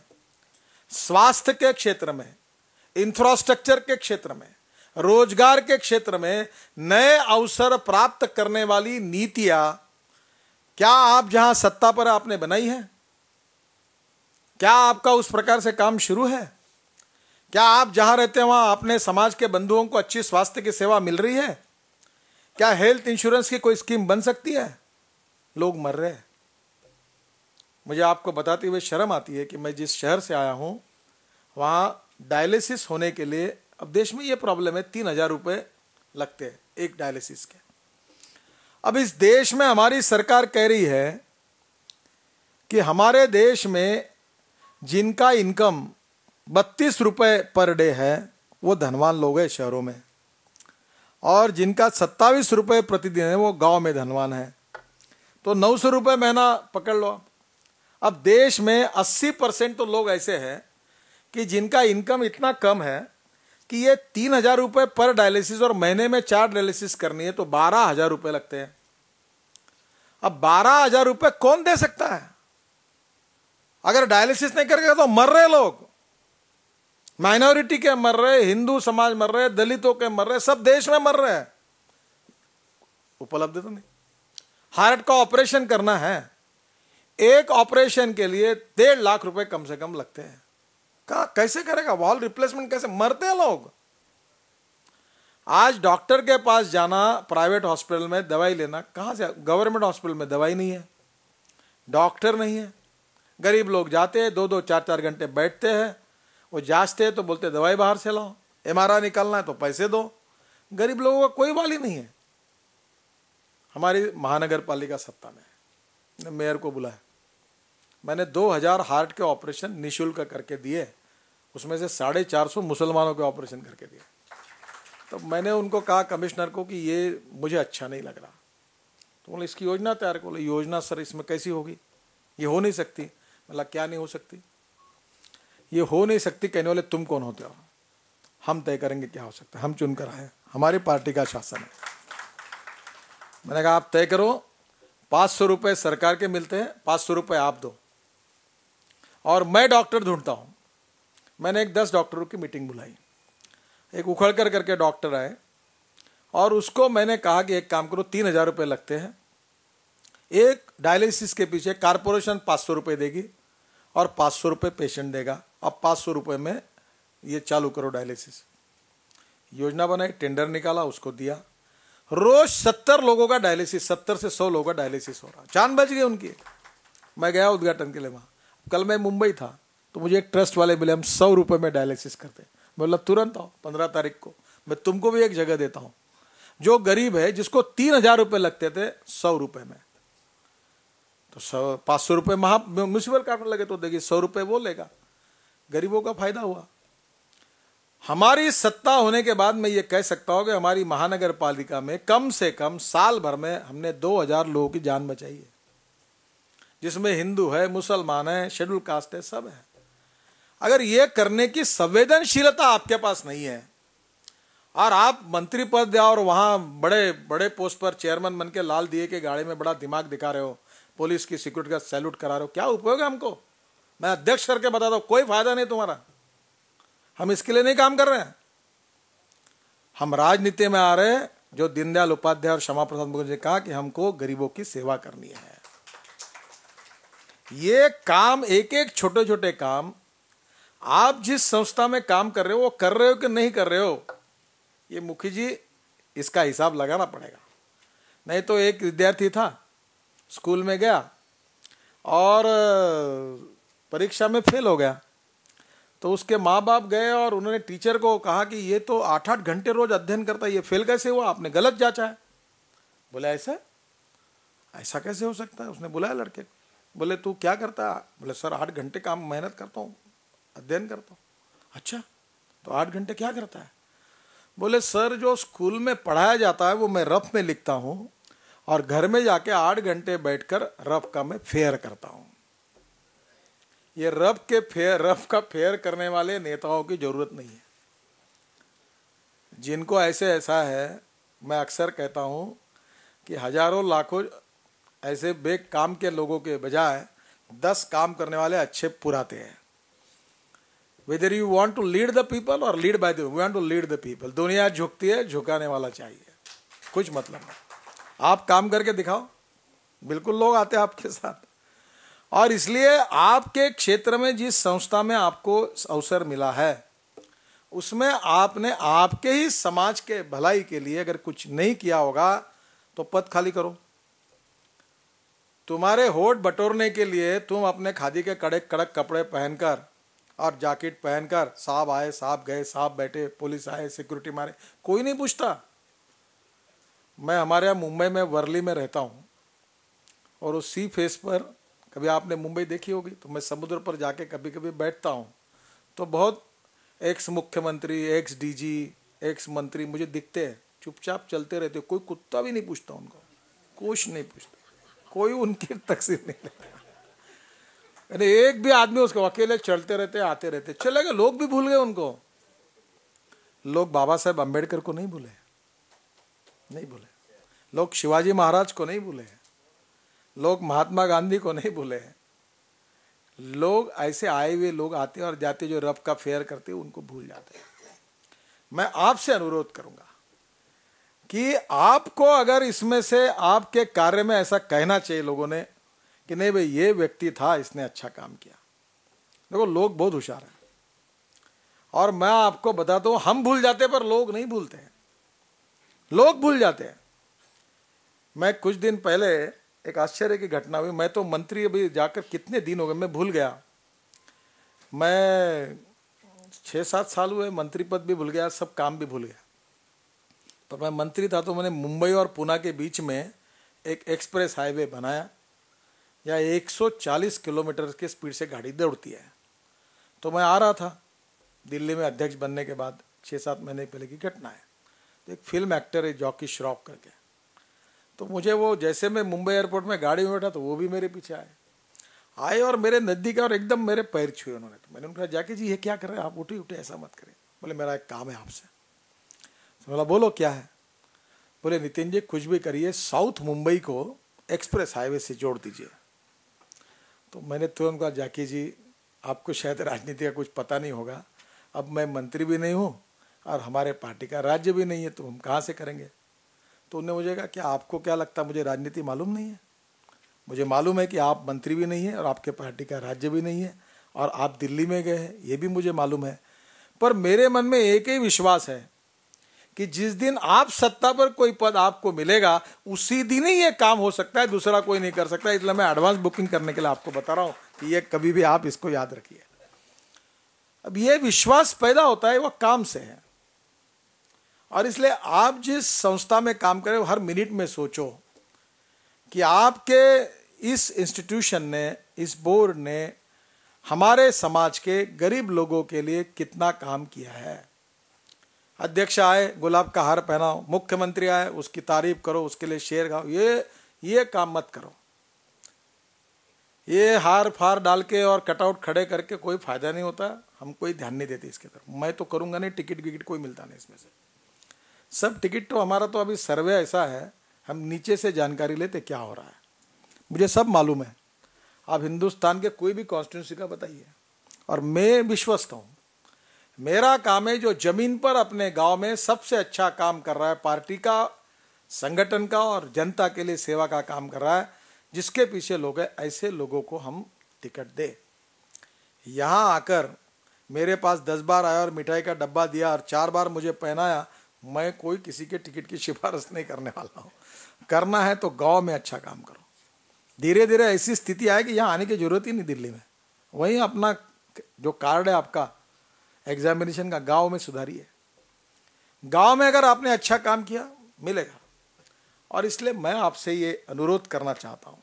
स्वास्थ्य के क्षेत्र में, इंफ्रास्ट्रक्चर के क्षेत्र में, रोजगार के क्षेत्र में नए अवसर प्राप्त करने वाली नीतियां क्या आप जहां सत्ता पर आपने बनाई है? क्या आपका उस प्रकार से काम शुरू है? क्या आप जहां रहते हैं वहां अपने समाज के बंधुओं को अच्छी स्वास्थ्य की सेवा मिल रही है? क्या हेल्थ इंश्योरेंस की कोई स्कीम बन सकती है? लोग मर रहे हैं। मुझे आपको बताते हुए शर्म आती है कि मैं जिस शहर से आया हूं वहां डायलिसिस होने के लिए, अब देश में यह प्रॉब्लम है, 3,000 रुपए लगते हैं एक डायलिसिस के। अब इस देश में हमारी सरकार कह रही है कि हमारे देश में जिनका इनकम 32 रुपए पर डे है वो धनवान लोग हैं शहरों में, और जिनका 27 रुपए प्रतिदिन है वो गांव में धनवान है। तो 900 रुपए महीना पकड़ लो। अब देश में 80% तो लोग ऐसे हैं कि जिनका इनकम इतना कम है कि ये 3,000 रुपए पर डायलिसिस, और महीने में 4 डायलिसिस करनी है तो 12,000 रुपए लगते हैं। अब 12,000 रुपए कौन दे सकता है? अगर डायलिसिस नहीं करेगा तो मर रहे लोग, माइनॉरिटी के मर रहे, हिंदू समाज मर रहे, दलितों के मर रहे, सब देश में मर रहे हैं। उपलब्ध तो नहीं। हार्ट का ऑपरेशन करना है, एक ऑपरेशन के लिए 1.5 लाख रुपए कम से कम लगते हैं। कैसे करेगा? वॉल रिप्लेसमेंट कैसे? मरते हैं लोग। आज डॉक्टर के पास जाना, प्राइवेट हॉस्पिटल में दवाई लेना, कहां से? गवर्नमेंट हॉस्पिटल में दवाई नहीं है, डॉक्टर नहीं है। गरीब लोग जाते हैं, 2-2, 4-4 घंटे बैठते हैं, वो जांचते हैं तो बोलते हैं दवाई बाहर से लाओ, MRI निकालना है तो पैसे दो। गरीब लोगों का कोई वाली नहीं है। हमारी महानगर पालिका सत्ता में मेयर को बुलाया, मैंने 2,000 हार्ट के ऑपरेशन निःशुल्क करके दिए, उसमें से 450 मुसलमानों के ऑपरेशन करके दिए। तो मैंने उनको कहा कमिश्नर को कि ये मुझे अच्छा नहीं लग रहा। तो बोले इसकी योजना तैयार करो। योजना सर इसमें कैसी होगी? ये हो नहीं सकती। मतलब क्या नहीं हो सकती? ये हो नहीं सकती कहने वाले तुम कौन होते हो? हम तय करेंगे क्या हो सकता है, हम चुनकर आए, हमारी पार्टी का शासन है। मैंने कहा आप तय करो, 500 रुपये सरकार के मिलते हैं, 500 रुपये आप दो, और मैं डॉक्टर ढूंढता हूं। मैंने एक 10 डॉक्टरों की मीटिंग बुलाई, एक उखड़कर करके डॉक्टर आए, और उसको मैंने कहा कि एक काम करो, 3,000 रुपये लगते हैं, एक डायलिसिस के पीछे कारपोरेशन 500 रुपये देगी और 500 रुपये पेशेंट देगा। अब 500 रुपये में ये चालू करो डायलिसिस। योजना बनाई, टेंडर निकाला, उसको दिया। रोज 70 लोगों का डायलिसिस, 70 से 100 लोगों का डायलिसिस हो रहा। जान बच गई उनकी। मैं गया उद्घाटन के लिए वहां। कल मैं मुंबई था तो मुझे एक ट्रस्ट वाले मिले, हम 100 रुपये में डायलिसिस करते। बोला तुरंत आओ, 15 तारीख को मैं तुमको भी एक जगह देता हूं। जो गरीब है जिसको 3,000 रुपये लगते थे 100 रुपये में, तो 500 रुपये म्यूनिसिपल काटने लगे तो देगी, 100 रुपये वो लेगा। गरीबों का फायदा हुआ। हमारी सत्ता होने के बाद मैं ये कह सकता हूं कि हमारी महानगर पालिका में कम से कम साल भर में हमने 2,000 लोगों की जान बचाई है, जिसमें हिंदू है, मुसलमान है, शेड्यूल कास्ट है, सब है। अगर ये करने की संवेदनशीलता आपके पास नहीं है और आप मंत्री पद और वहां बड़े बड़े पोस्ट पर चेयरमैन बन के लाल दिए के गाड़ी में बड़ा दिमाग दिखा रहे हो, पुलिस की सिक्योरिटी का सैल्यूट करा रहे हो, क्या उपयोग है हमको? मैं अध्यक्ष करके बताता हूं, कोई फायदा नहीं तुम्हारा। हम इसके लिए नहीं काम कर रहे हैं। हम राजनीति में आ रहे हैं, जो दीनदयाल उपाध्याय और श्यामा प्रसाद मुखर्जी ने कहा कि हमको गरीबों की सेवा करनी है। ये काम, एक एक छोटे छोटे काम आप जिस संस्था में काम कर रहे हो वो कर रहे हो कि नहीं कर रहे हो, ये मुखी जी इसका हिसाब लगाना पड़ेगा। नहीं तो एक विद्यार्थी था, स्कूल में गया और परीक्षा में फेल हो गया। तो उसके माँ बाप गए और उन्होंने टीचर को कहा कि ये तो 8-8 घंटे रोज अध्ययन करता है, ये फेल कैसे हुआ, आपने गलत जांचा है। बोले ऐसा ऐसा कैसे हो सकता है। उसने बुलाया लड़के को, बोले तू क्या करता है। बोले सर 8 घंटे काम मेहनत करता हूँ, अध्ययन करता हूँ। अच्छा तो 8 घंटे क्या करता है। बोले सर जो स्कूल में पढ़ाया जाता है वो मैं रफ में लिखता हूँ और घर में जाके 8 घंटे बैठकर रफ का मैं फेयर करता हूँ। ये रफ का फेयर करने वाले नेताओं की जरूरत नहीं है। जिनको ऐसा है, मैं अक्सर कहता हूँ कि हजारों लाखों ऐसे बेक काम के लोगों के बजाय 10 काम करने वाले अच्छे पुराते हैं। Whether you want to lead the people और lead by the, we want to lead the people. दुनिया झुकती है, झुकाने वाला चाहिए, कुछ मतलब नहीं। आप काम करके दिखाओ, बिल्कुल लोग आते हैं आपके साथ। और इसलिए आपके क्षेत्र में जिस संस्था में आपको अवसर मिला है उसमें आपने आपके ही समाज के भलाई के लिए अगर कुछ नहीं किया होगा तो पद खाली करो। तुम्हारे होठ बटोरने के लिए तुम अपने खादी के कड़क कड़क कपड़े पहनकर और जैकेट पहनकर, साहब आए साहब गए, साहब बैठे, पुलिस आए, सिक्योरिटी मारे, कोई नहीं पूछता। मैं हमारे यहाँ मुंबई में वर्ली में रहता हूँ और उस सी फेस पर, कभी आपने मुंबई देखी होगी, तो मैं समुद्र पर जाके कभी कभी बैठता हूँ तो बहुत एक्स मुख्यमंत्री, एक्स डीजी, एक्स मंत्री मुझे दिखते हैं, चुपचाप चलते रहते, कोई कुत्ता भी नहीं पूछता उनको, कुछ नहीं पूछता, कोई उनकी तकसीर नहीं लेता। यानी एक भी आदमी उसको, अकेले चलते रहते, आते रहते, चले गए, लोग भी भूल गए उनको। लोग बाबा साहेब अम्बेडकर को नहीं भूले, नहीं भूले, लोग शिवाजी महाराज को नहीं भूले, लोग महात्मा गांधी को नहीं भूले। लोग ऐसे आए हुए लोग आते और जाते जो रफ का फेयर करते उनको भूल जाते हैं। मैं आपसे अनुरोध करूंगा कि आपको अगर इसमें से आपके कार्य में ऐसा कहना चाहिए लोगों ने कि नहीं भाई ये व्यक्ति था, इसने अच्छा काम किया। देखो लोग बहुत होशियार हैं और मैं आपको बताता हूं, हम भूल जाते पर लोग नहीं भूलते हैं, लोग भूल जाते हैं। मैं कुछ दिन पहले एक आश्चर्य की घटना हुई। मैं तो मंत्री अभी जाकर कितने दिन हो गए मैं भूल गया। मैं 6-7 साल हुए, मंत्री पद भी भूल गया, सब काम भी भूल गया। पर मैं मंत्री था तो मैंने मुंबई और पुणे के बीच में एक एक्सप्रेस हाईवे बनाया, या 140 किलोमीटर के स्पीड से गाड़ी दौड़ती है। तो मैं आ रहा था दिल्ली में अध्यक्ष बनने के बाद, 6-7 महीने पहले की घटना है। तो एक फिल्म एक्टर है जॉकी श्रॉफ करके, तो मुझे वो, जैसे मैं मुंबई एयरपोर्ट में गाड़ी में बैठा तो वो भी मेरे पीछे आए और मेरे नज़दीक और एकदम मेरे पैर छुए उन्होंने। तो मैंने उनका जाके जी ये क्या कर रहे हैं आप, उठे ऐसा मत करें। बोले मेरा एक काम है आपसे। तो बोला बोलो क्या है। बोले नितिन जी कुछ भी करिए, साउथ मुंबई को एक्सप्रेस हाईवे से जोड़ दीजिए। तो मैंने तुरंत कहा जाकी जी आपको शायद राजनीति का कुछ पता नहीं होगा, अब मैं मंत्री भी नहीं हूँ और हमारे पार्टी का राज्य भी नहीं है, तो हम कहाँ से करेंगे। तो उन्होंने मुझे कहा कि आपको क्या लगता है मुझे राजनीति मालूम नहीं है। मुझे मालूम है कि आप मंत्री भी नहीं हैं और आपके पार्टी का राज्य भी नहीं है और आप दिल्ली में गए हैं, ये भी मुझे मालूम है। पर मेरे मन में एक ही विश्वास है कि जिस दिन आप सत्ता पर कोई पद आपको मिलेगा उसी दिन ही ये काम हो सकता है, दूसरा कोई नहीं कर सकता। इसलिए मैं एडवांस बुकिंग करने के लिए आपको बता रहा हूं कि ये कभी भी आप इसको याद रखिए। अब ये विश्वास पैदा होता है वो काम से है, और इसलिए आप जिस संस्था में काम करें हर मिनट में सोचो कि आपके इस इंस्टीट्यूशन ने, इस बोर्ड ने हमारे समाज के गरीब लोगों के लिए कितना काम किया है। अध्यक्ष आए गुलाब का हार पहनाओ, मुख्यमंत्री आए उसकी तारीफ करो, उसके लिए शेर गाओ, ये काम मत करो। ये हार फार डाल के और कटआउट खड़े करके कोई फायदा नहीं होता। हम कोई ध्यान नहीं देते इसके तरफ। मैं तो करूंगा नहीं, टिकट विकट कोई मिलता नहीं इसमें से। सब टिकट तो हमारा तो अभी सर्वे ऐसा है, हम नीचे से जानकारी लेते क्या हो रहा है, मुझे सब मालूम है। आप हिंदुस्तान के कोई भी कॉन्स्टिट्यूंसी का बताइए, और मैं विश्वस्त हूँ मेरा काम है जो जमीन पर अपने गांव में सबसे अच्छा काम कर रहा है, पार्टी का, संगठन का और जनता के लिए सेवा का काम कर रहा है, जिसके पीछे लोग हैं, ऐसे लोगों को हम टिकट दे। यहाँ आकर मेरे पास 10 बार आया और मिठाई का डब्बा दिया और 4 बार मुझे पहनाया, मैं कोई किसी के टिकट की सिफारिश नहीं करने वाला हूँ। करना है तो गांव में अच्छा काम करो, धीरे धीरे ऐसी स्थिति आए कि यहाँ आने की जरूरत ही नहीं दिल्ली में, वहीं अपना जो कार्ड है आपका एग्जामिनेशन का गांव में सुधारिए। गांव में अगर आपने अच्छा काम किया मिलेगा। और इसलिए मैं आपसे ये अनुरोध करना चाहता हूँ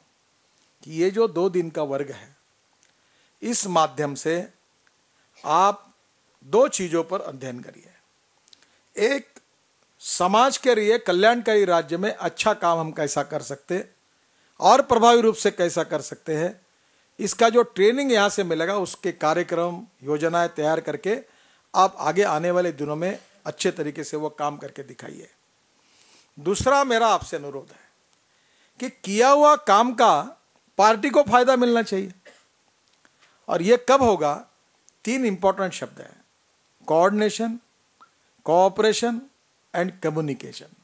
कि ये जो 2 दिन का वर्ग है, इस माध्यम से आप 2 चीज़ों पर अध्ययन करिए। एक, समाज के लिए कल्याणकारी राज्य में अच्छा काम हम कैसा कर सकते और प्रभावी रूप से कैसा कर सकते हैं, इसका जो ट्रेनिंग यहाँ से मिलेगा, उसके कार्यक्रम योजनाएं तैयार करके आप आगे आने वाले दिनों में अच्छे तरीके से वो काम करके दिखाइए। दूसरा मेरा आपसे अनुरोध है कि किया हुआ काम का पार्टी को फायदा मिलना चाहिए। और ये कब होगा? 3 इंपॉर्टेंट शब्द हैं: कोऑर्डिनेशन, कोऑपरेशन एंड कम्युनिकेशन।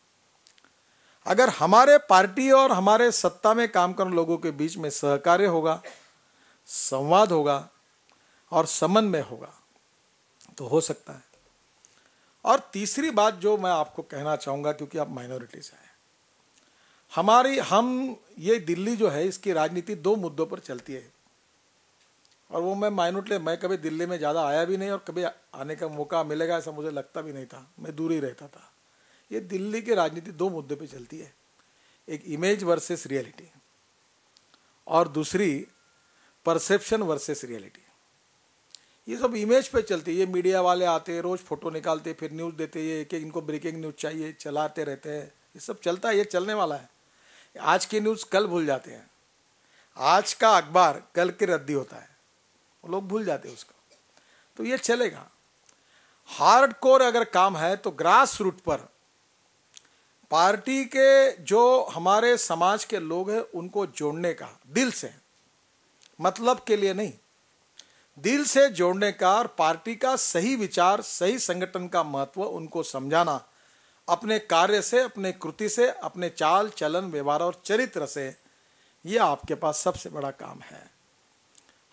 अगर हमारे पार्टी और हमारे सत्ता में काम करने लोगों के बीच में सहकार्य होगा, संवाद होगा और समन्वय होगा तो हो सकता है। और तीसरी बात जो मैं आपको कहना चाहूँगा, क्योंकि आप माइनॉरिटीज हैं, ये दिल्ली जो है इसकी राजनीति 2 मुद्दों पर चलती है। और वो मैं कभी दिल्ली में ज़्यादा आया भी नहीं और कभी आने का मौका मिलेगा ऐसा मुझे लगता भी नहीं था, मैं दूर ही रहता था। ये दिल्ली की राजनीति 2 मुद्दों पे चलती है, एक इमेज वर्सेस रियलिटी और दूसरी परसेप्शन वर्सेस रियलिटी। ये सब इमेज पे चलती है। ये मीडिया वाले आते हैं, रोज फोटो निकालते, फिर न्यूज़ देते, ये एक इनको ब्रेकिंग न्यूज़ चाहिए, चलाते रहते हैं। ये सब चलता है, ये चलने वाला है। आज की न्यूज़ कल भूल जाते हैं, आज का अखबार कल की रद्दी होता है, वो लोग भूल जाते हैं उसको। तो ये चलेगा। हार्ड कोर अगर काम है तो ग्रास रूट पर पार्टी के जो हमारे समाज के लोग हैं उनको जोड़ने का, दिल से, मतलब के लिए नहीं, दिल से जोड़ने का और पार्टी का सही विचार, सही संगठन का महत्व उनको समझाना, अपने कार्य से, अपने कृति से, अपने चाल चलन व्यवहार और चरित्र से, ये आपके पास सबसे बड़ा काम है।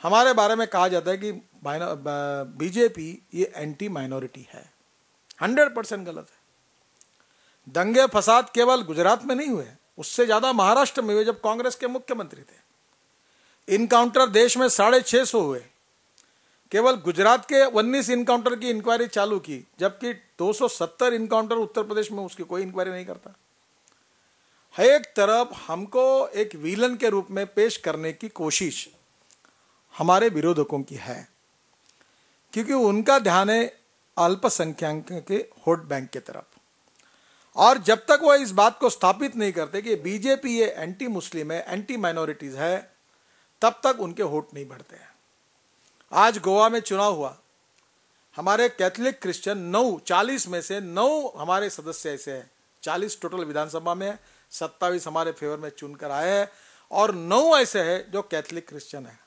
हमारे बारे में कहा जाता है कि बीजेपी ये एंटी माइनॉरिटी है। 100% गलत है। दंगे फसाद केवल गुजरात में नहीं हुए, उससे ज्यादा महाराष्ट्र में हुए जब कांग्रेस के मुख्यमंत्री थे। इनकाउंटर देश में 650 हुए। केवल गुजरात के 19 इनकाउंटर की इंक्वायरी चालू की, जबकि 270 इनकाउंटर उत्तर प्रदेश में, उसकी कोई इंक्वायरी नहीं करता। एक तरफ हमको एक विलन के रूप में पेश करने की कोशिश हमारे विरोधकों की है, क्योंकि उनका ध्यान है अल्पसंख्यक के वोट बैंक की तरफ। और जब तक वो इस बात को स्थापित नहीं करते कि बीजेपी ये एंटी मुस्लिम है, एंटी माइनॉरिटीज है, तब तक उनके वोट नहीं बढ़ते हैं। आज गोवा में चुनाव हुआ, हमारे कैथोलिक क्रिश्चियन 40 में से 9 हमारे सदस्य ऐसे हैं, 40 टोटल विधानसभा में है, 27 हमारे फेवर में चुनकर आए हैं और 9 ऐसे हैं जो कैथोलिक क्रिश्चियन है,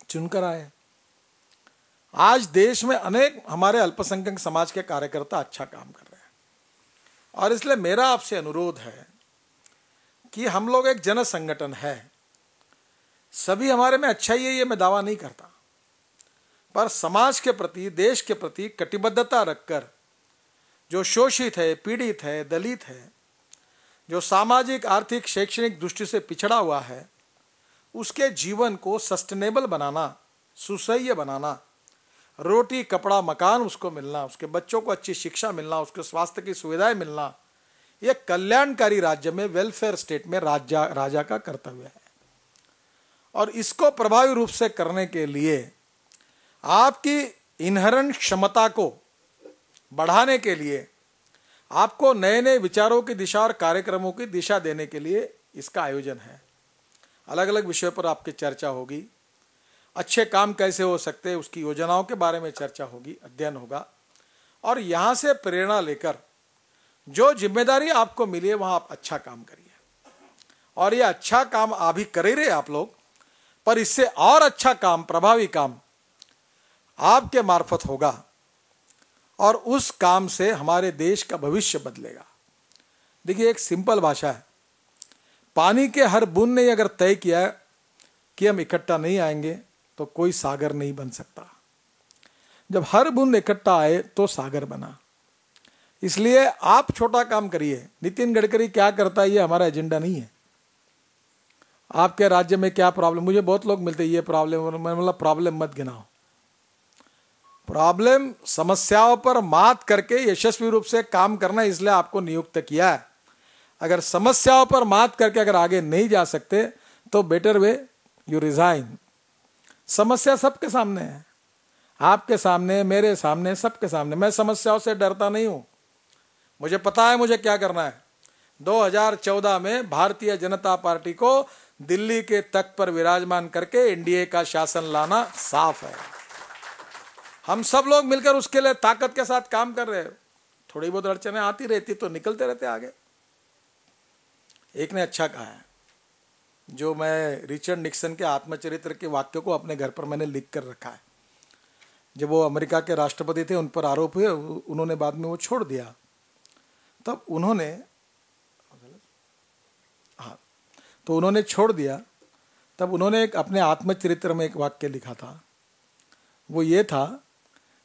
चुनकर आए हैं। आज देश में अनेक हमारे अल्पसंख्यक समाज के कार्यकर्ता अच्छा काम कर रहे हैं। और इसलिए मेरा आपसे अनुरोध है कि हम लोग एक जन संगठन है, सभी हमारे में अच्छा ही है ये मैं दावा नहीं करता, पर समाज के प्रति, देश के प्रति कटिबद्धता रखकर जो शोषित है, पीड़ित है, दलित है, जो सामाजिक, आर्थिक, शैक्षणिक दृष्टि से पिछड़ा हुआ है, उसके जीवन को सस्टेनेबल बनाना, सुसह्य बनाना, रोटी कपड़ा मकान उसको मिलना, उसके बच्चों को अच्छी शिक्षा मिलना, उसके स्वास्थ्य की सुविधाएं मिलना, यह कल्याणकारी राज्य में, वेलफेयर स्टेट में राजा का कर्तव्य है। और इसको प्रभावी रूप से करने के लिए आपकी इनहेरेंट क्षमता को बढ़ाने के लिए, आपको नए नए विचारों की दिशा और कार्यक्रमों की दिशा देने के लिए इसका आयोजन है। अलग अलग विषयों पर आपकी चर्चा होगी, अच्छे काम कैसे हो सकते हैं उसकी योजनाओं के बारे में चर्चा होगी, अध्ययन होगा। और यहाँ से प्रेरणा लेकर जो जिम्मेदारी आपको मिली है वहाँ आप अच्छा काम करिए। और ये अच्छा काम आप भी कर ही रहे आप लोग, पर इससे और अच्छा काम, प्रभावी काम आपके मार्फत होगा और उस काम से हमारे देश का भविष्य बदलेगा। देखिए, एक सिंपल भाषा है, पानी के हर बूंद ने अगर तय किया कि हम इकट्ठा नहीं आएंगे तो कोई सागर नहीं बन सकता। जब हर बूंद इकट्ठा आए तो सागर बना। इसलिए आप छोटा काम करिए। नितिन गडकरी क्या करता है ये हमारा एजेंडा नहीं है। आपके राज्य में क्या प्रॉब्लम, मुझे बहुत लोग मिलते हैं ये प्रॉब्लम, मैं बोला प्रॉब्लम मत गिनाओ, प्रॉब्लम समस्याओं पर मात करके यशस्वी रूप से काम करना, इसलिए आपको नियुक्त किया है। अगर समस्याओं पर मात करके अगर आगे नहीं जा सकते तो बेटर वे यू रिजाइन। समस्या सबके सामने है, आपके सामने, मेरे सामने, सबके सामने। मैं समस्याओं से डरता नहीं हूं, मुझे पता है मुझे क्या करना है। 2014 में भारतीय जनता पार्टी को दिल्ली के तख्त पर विराजमान करके एनडीए का शासन लाना साफ है। हम सब लोग मिलकर उसके लिए ताकत के साथ काम कर रहे हैं। थोड़ी बहुत अड़चनें आती रहती तो निकलते रहते आगे। एक ने अच्छा कहा है, जो मैं रिचर्ड निक्सन के आत्मचरित्र के वाक्य को अपने घर पर मैंने लिख कर रखा है। जब वो अमेरिका के राष्ट्रपति थे, उन पर आरोप हुए, उन्होंने बाद में वो छोड़ दिया, तब उन्होंने उन्होंने छोड़ दिया, तब उन्होंने एक अपने आत्मचरित्र में एक वाक्य लिखा था। वो ये था,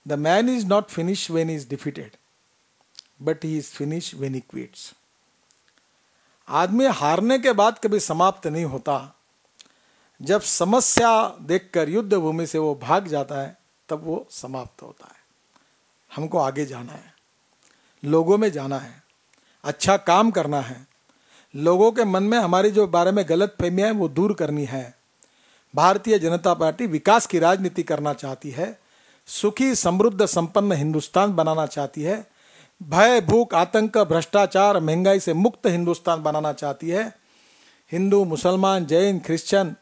the man is not finish when he is defeated, but he is finish when he quits. आदमी हारने के बाद कभी समाप्त नहीं होता। जब समस्या देखकर युद्ध भूमि से वो भाग जाता है तब वो समाप्त होता है। हमको आगे जाना है, लोगों में जाना है, अच्छा काम करना है, लोगों के मन में हमारी जो बारे में गलत फहमियां हैं वो दूर करनी है। भारतीय जनता पार्टी विकास की राजनीति करना चाहती है, सुखी समृद्ध संपन्न हिंदुस्तान बनाना चाहती है, भय भूख आतंक भ्रष्टाचार महंगाई से मुक्त हिंदुस्तान बनाना चाहती है। हिंदू मुसलमान जैन क्रिश्चियन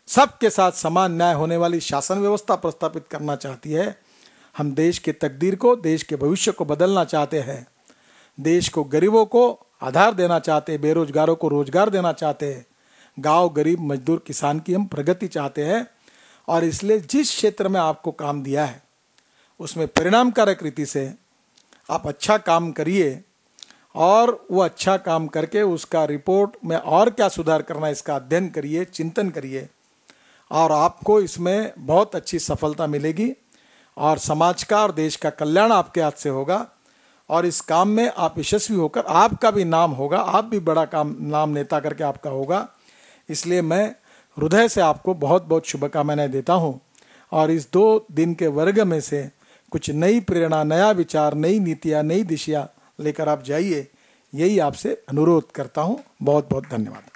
सबके साथ समान न्याय होने वाली शासन व्यवस्था प्रस्तापित करना चाहती है। हम देश की तकदीर को, देश के भविष्य को बदलना चाहते हैं। देश को गरीबों को आधार देना चाहते हैं, बेरोजगारों को रोजगार देना चाहते हैं, गांव गरीब मजदूर किसान की हम प्रगति चाहते हैं। और इसलिए जिस क्षेत्र में आपको काम दिया है उसमें परिणामकारक रीति से आप अच्छा काम करिए, और वो अच्छा काम करके उसका रिपोर्ट में और क्या सुधार करना है इसका अध्ययन करिए, चिंतन करिए, और आपको इसमें बहुत अच्छी सफलता मिलेगी और समाज का और देश का कल्याण आपके हाथ से होगा। और इस काम में आप यशस्वी होकर आपका भी नाम होगा, आप भी बड़ा काम नाम नेता करके आपका होगा। इसलिए मैं हृदय से आपको बहुत बहुत शुभकामनाएं देता हूँ। और इस 2 दिन के वर्ग में से कुछ नई प्रेरणा, नया विचार, नई नीतियाँ, नई दिशा लेकर आप जाइए, यही आपसे अनुरोध करता हूँ। बहुत बहुत धन्यवाद।